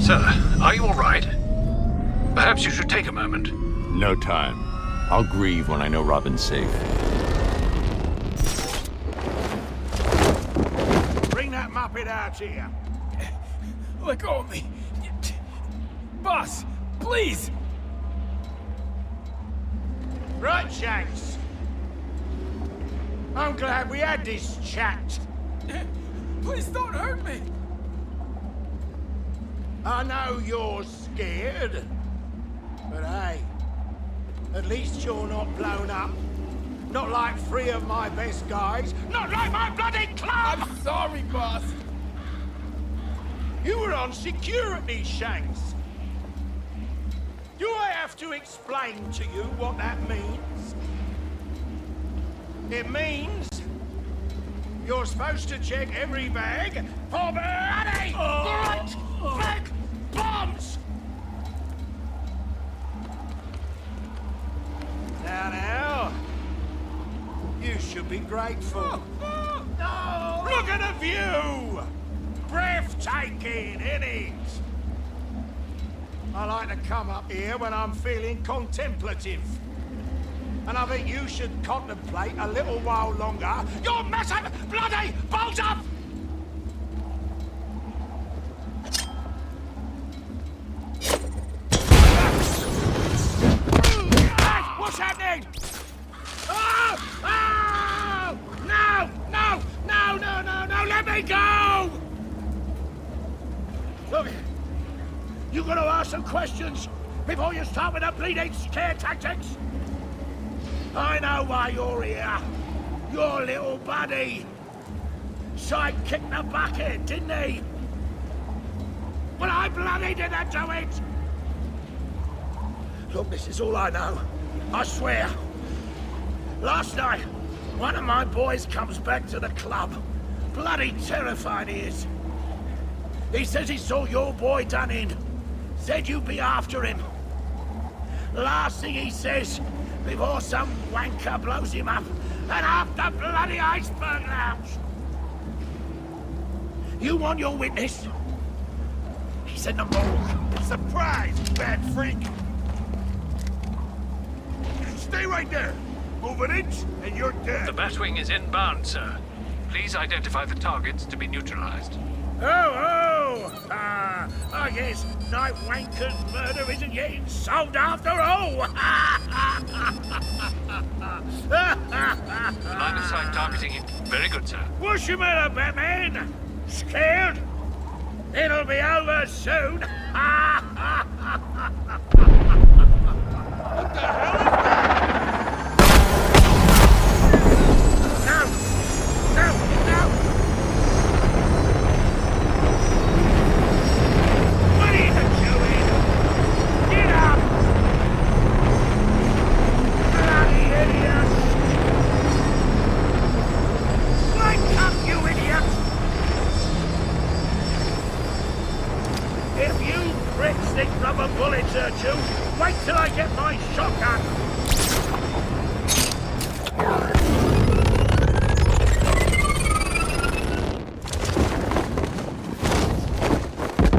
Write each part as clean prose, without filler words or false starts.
Sir, are you all right? Perhaps you should take a moment. No time. I'll grieve when I know Robin's safe. Bring that muppet out here. Let go of me. Boss, please! Right, Shanks. I'm glad we had this chat. Please don't hurt me! I know you're scared, but hey, at least you're not blown up. Not like 3 of my best guys. Not like my bloody club! I'm sorry, boss. You were on security, Shanks. Do I have to explain to you what that means? It means you're supposed to check every bag for bloody big bombs! Now, you should be grateful. No! Look at the view! Breathtaking, innit? I like to come up here when I'm feeling contemplative. And I think you should contemplate a little while longer your massive bloody bolt up! Hey, what's happening? Oh! Oh! No! No! No! No! No! No! Let me go! Look, you gotta ask some questions before you start with the bleeding scare tactics. I know why you're here. Your little buddy. Side kicked the bucket, didn't he? Well, I bloody didn't do it! Look, this is all I know. I swear. Last night, one of my boys comes back to the club. Bloody terrified he is. He says he saw your boy done in. Said you'd be after him. Last thing he says, before some wanker blows him up and half the bloody iceberg lounge. You want your witness? He's in the morgue. Surprise, bad freak! Stay right there. Move an inch and you're dead. The Batwing is inbound, sir. Please identify the targets to be neutralized. I guess Nightwinker's murder isn't getting solved after all! Line of sight targeting it. Very good, sir. What's your matter, Batman? Scared? It'll be over soon! What the hell is that? No! No! No! What are you doing? Get up! Bloody idiot! Wake up, you idiot! If you pricks think rubber bullets hurt you, wait till I get my shotgun!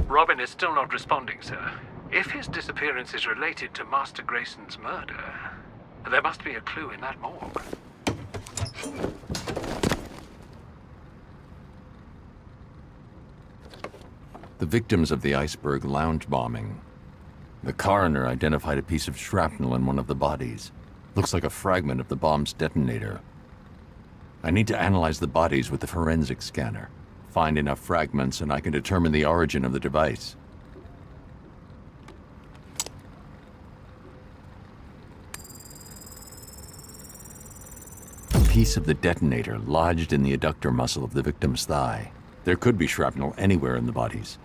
Robin is still not responding, sir. If his disappearance is related to Master Grayson's murder, there must be a clue in that morgue. The victims of the iceberg lounge bombing. The coroner identified a piece of shrapnel in one of the bodies. Looks like a fragment of the bomb's detonator. I need to analyze the bodies with the forensic scanner. Find enough fragments and I can determine the origin of the device. A piece of the detonator lodged in the adductor muscle of the victim's thigh. There could be shrapnel anywhere in the bodies.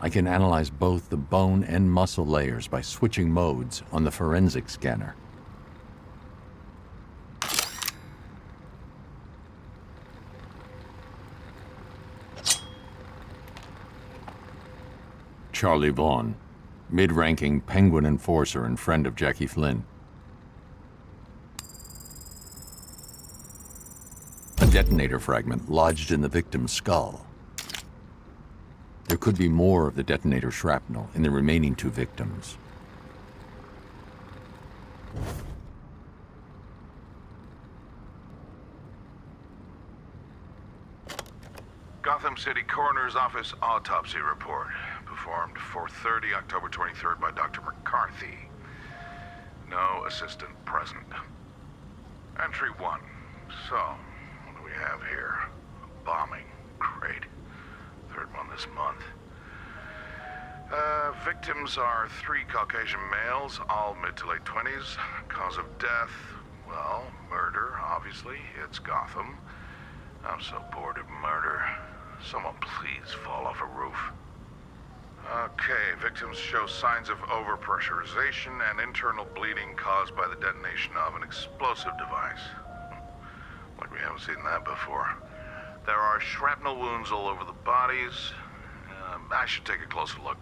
I can analyze both the bone and muscle layers by switching modes on the forensic scanner. Charlie Vaughn, mid-ranking Penguin enforcer and friend of Jackie Flynn. A detonator fragment lodged in the victim's skull. There could be more of the detonator shrapnel in the remaining 2 victims. Gotham City Coroner's Office autopsy report. Performed 4:30, October 23rd by Dr. McCarthy. No assistant present. Entry 1. So, what do we have here? A bombing. Great. 3rd one this month. Victims are 3 Caucasian males, all mid to late 20s. Cause of death, well, murder, obviously. It's Gotham. I'm so bored of murder. Someone please fall off a roof. Okay, victims show signs of overpressurization and internal bleeding caused by the detonation of an explosive device. Like we haven't seen that before. There are shrapnel wounds all over the bodies. I should take a closer look.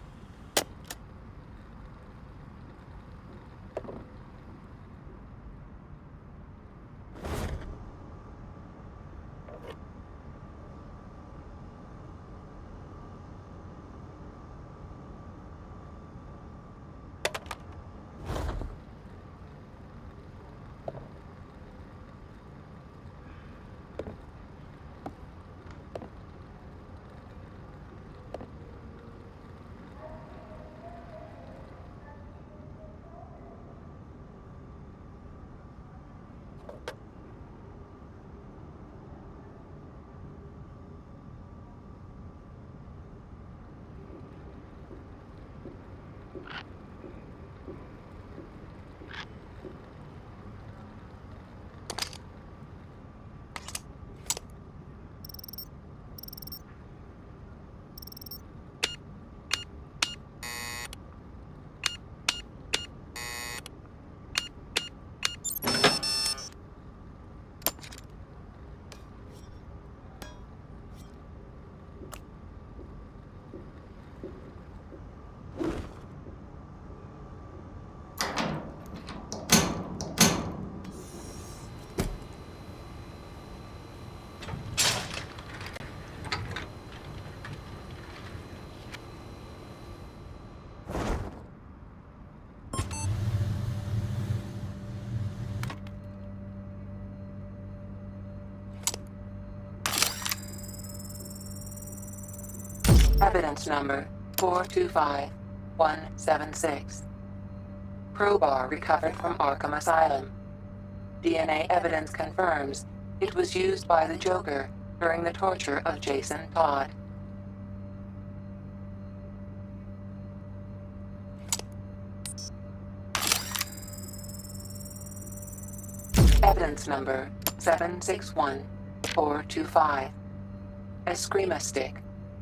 Evidence number 425176. Crowbar recovered from Arkham Asylum. DNA evidence confirms it was used by the Joker during the torture of Jason Todd. Evidence number 761425. A Screama stick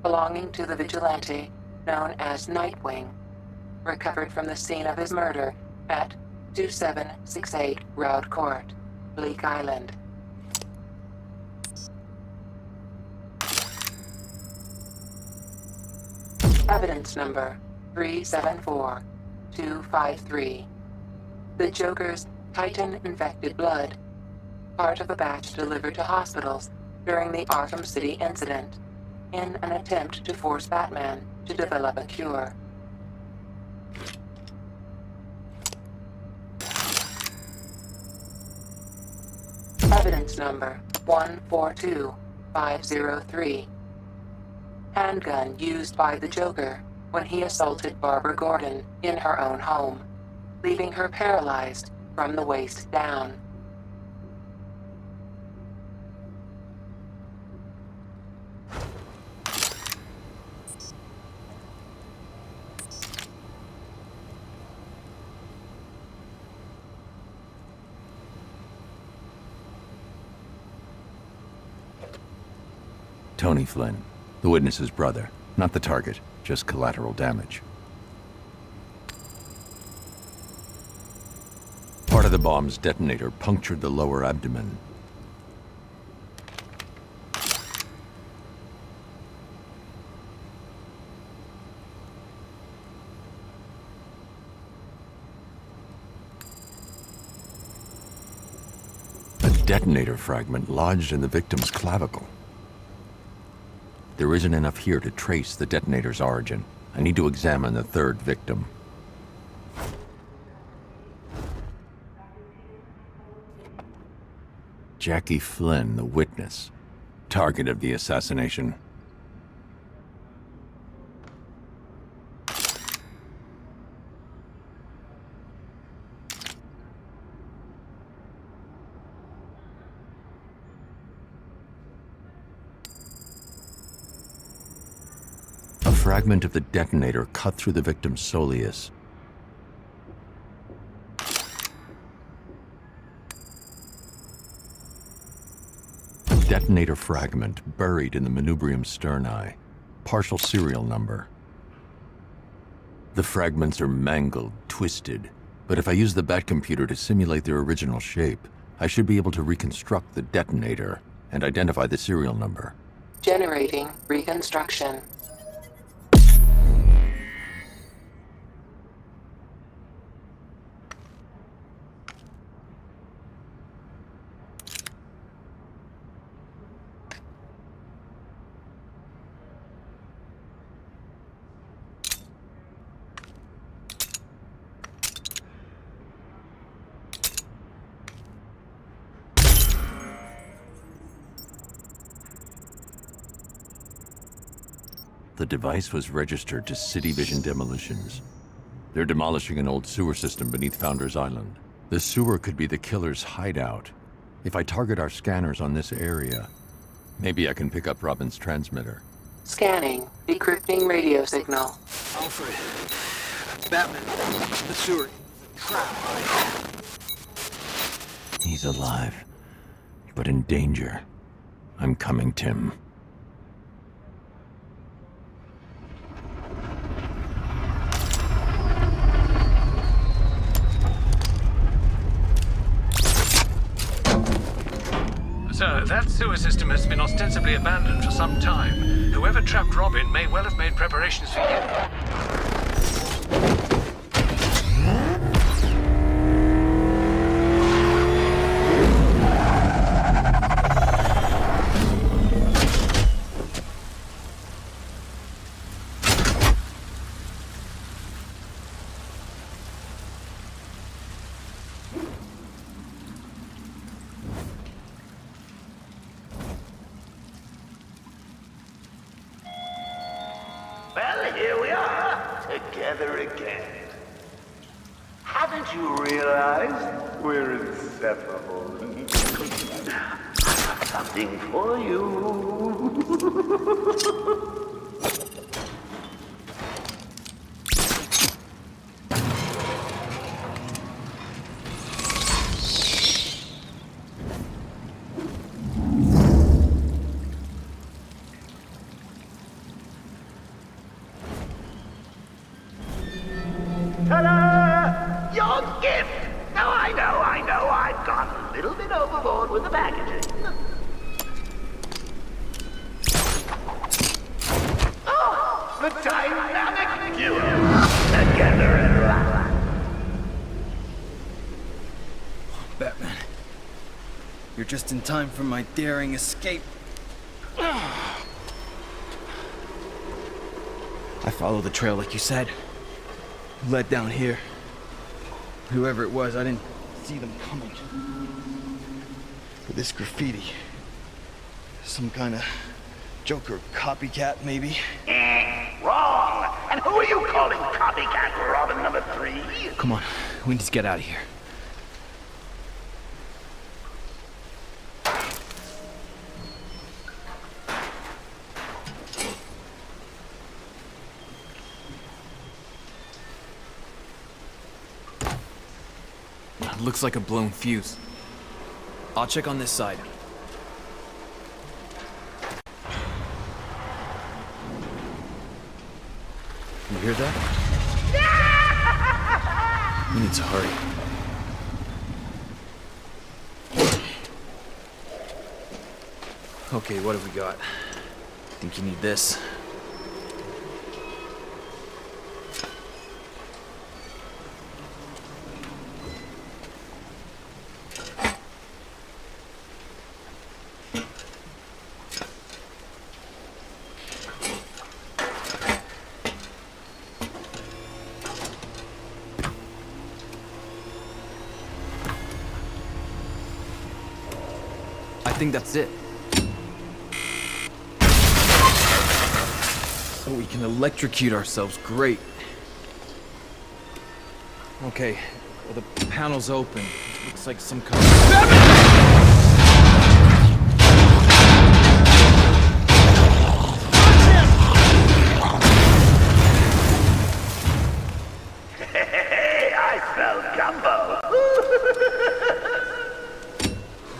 belonging to the vigilante known as Nightwing, recovered from the scene of his murder at 2768 Roud Court, Bleak Island. Evidence number 374253. The Joker's Titan-infected blood, part of a batch delivered to hospitals during the Arkham City incident, in an attempt to force Batman to develop a cure. Evidence number 142503. Handgun used by the Joker when he assaulted Barbara Gordon in her own home, leaving her paralyzed from the waist down. Tony Flynn, the witness's brother. Not the target, just collateral damage. Part of the bomb's detonator punctured the lower abdomen. A detonator fragment lodged in the victim's clavicle. There isn't enough here to trace the detonator's origin. I need to examine the third victim. Jackie Flynn, the witness, target of the assassination. A fragment of the detonator cut through the victim's soleus. Detonator fragment buried in the manubrium sterni. Partial serial number. The fragments are mangled, twisted, but if I use the Bat computer to simulate their original shape, I should be able to reconstruct the detonator and identify the serial number. Generating reconstruction. The device was registered to City Demolitions. They're demolishing an old sewer system beneath Founders Island. The sewer could be the killer's hideout. If I target our scanners on this area, maybe I can pick up Robin's transmitter. Scanning. Decrypting radio signal. Alfred. Batman. The sewer. Crap. He's alive, but in danger. I'm coming, Tim. Sir, that sewer system has been ostensibly abandoned for some time. Whoever trapped Robin may well have made preparations for you. Well, here we are, together again. Haven't you realized we're inseparable? I've got something for you. Ta-da! Your gift! Now I know, I've gone a little bit overboard with the packaging. Oh, the dynamic duo! Together at last! Batman. You're just in time for my daring escape. I followed the trail like you said. Led down here. Whoever it was, I didn't see them coming. But this graffiti. Some kind of Joker copycat, maybe? Wrong! And who are you calling copycat Robin number 3? Come on, we need to get out of here. Looks like a blown fuse. I'll check on this side. You hear that? We need to hurry. Okay, what have we got? Think you need this? think that's it. So we can electrocute ourselves, great. Okay, well, the panel's open. It looks like some kind of...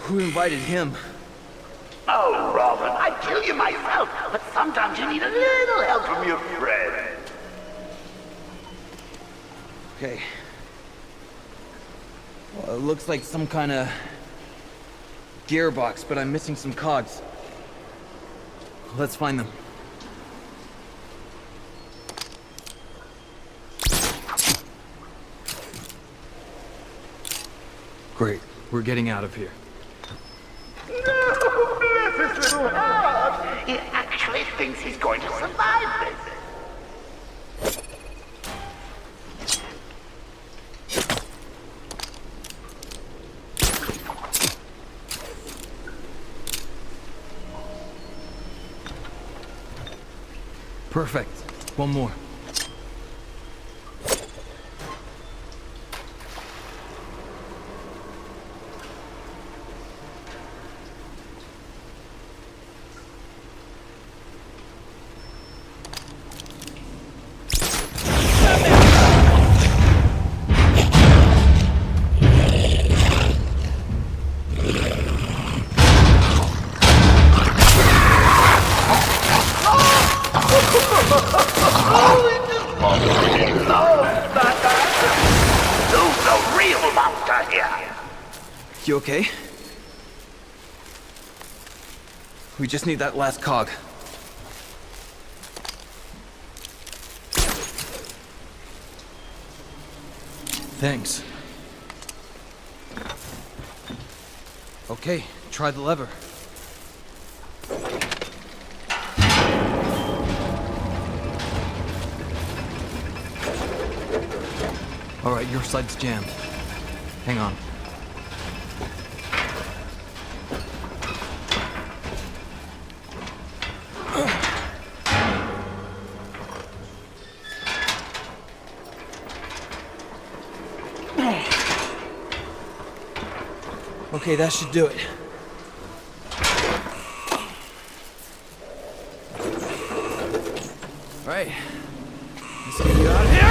Who invited him? Oh, Robin, I'd kill you myself, but sometimes you need a little help from your friend. Okay. Well, it looks like some kind of gearbox, but I'm missing some cogs. Let's find them. Great. We're getting out of here. No, bless his little heart. He actually thinks he's going to survive this. Perfect. One more. You okay? We just need that last cog. Thanks. Okay, try the lever. All right, your side's jammed. Hang on. Okay, that should do it. All right, let's get you out of here!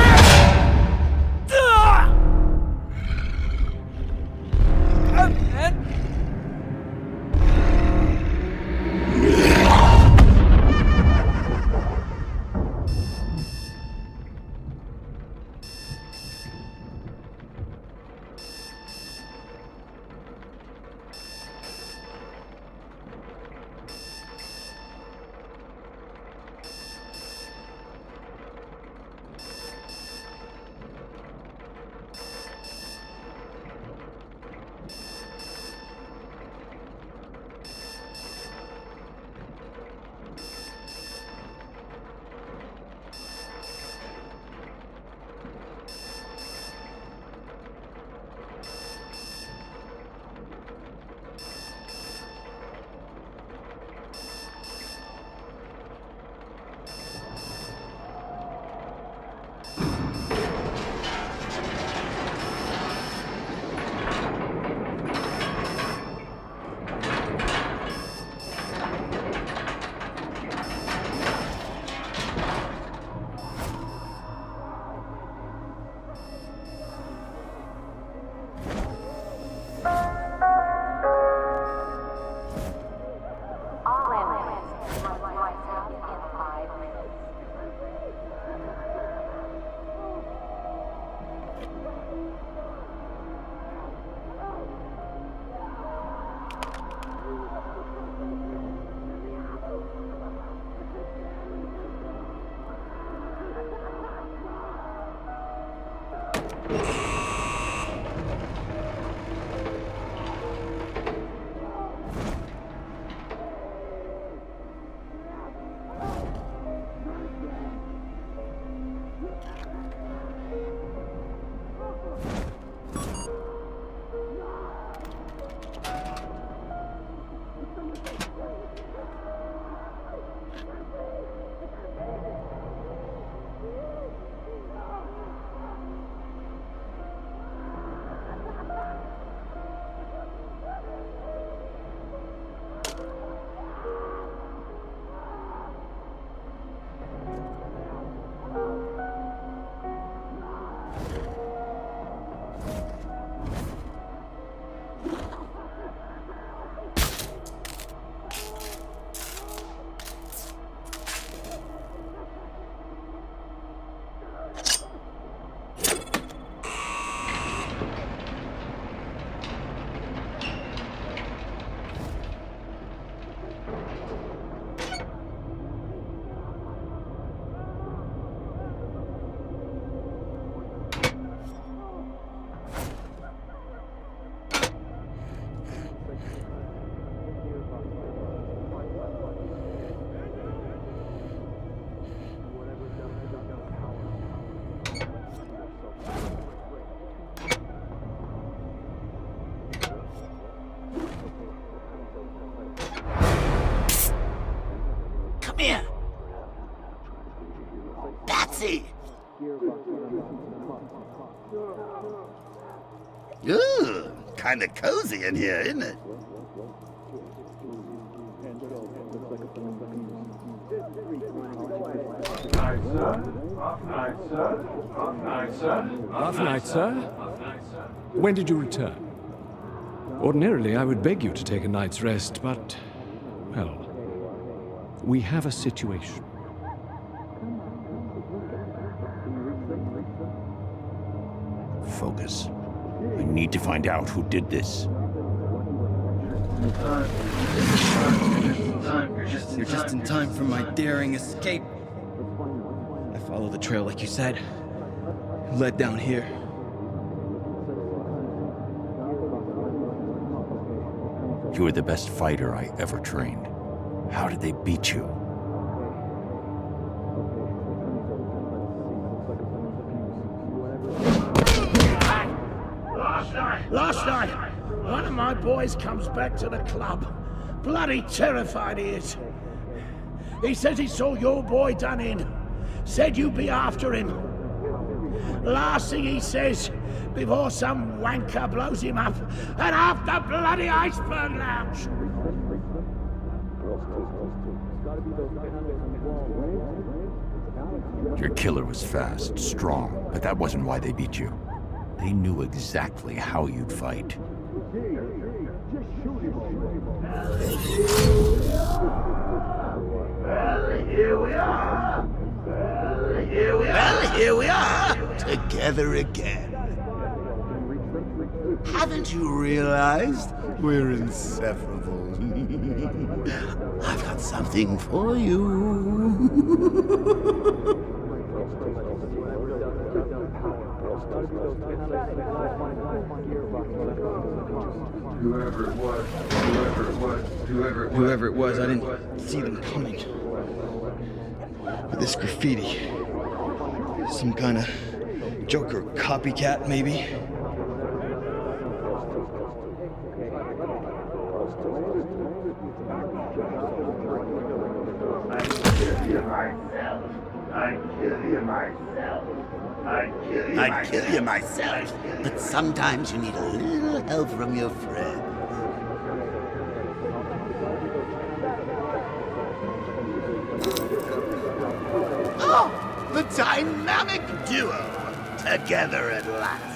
Ooh, kinda cozy in here, isn't it? Half night, sir. When did you return? Ordinarily, I would beg you to take a night's rest, but, well, we have a situation. Focus. I need to find out who did this. You're just in time for my daring escape. I followed the trail like you said. Led down here. You were the best fighter I ever trained. How did they beat you? Last night, one of my boys comes back to the club. Bloody terrified he is. He says he saw your boy done in. Said you'd be after him. Last thing he says, before some wanker blows him up and half the bloody iceberg lounge. Your killer was fast, strong, but that wasn't why they beat you. They knew exactly how you'd fight. Well, here we are, together again. Haven't you realized we're inseparable? I've got something for you. Whoever it was, I didn't see them coming. But this graffiti, some kind of Joker copycat, maybe? I'd kill you myself, but sometimes you need a little help from your friend. Oh, the dynamic duo, together at last.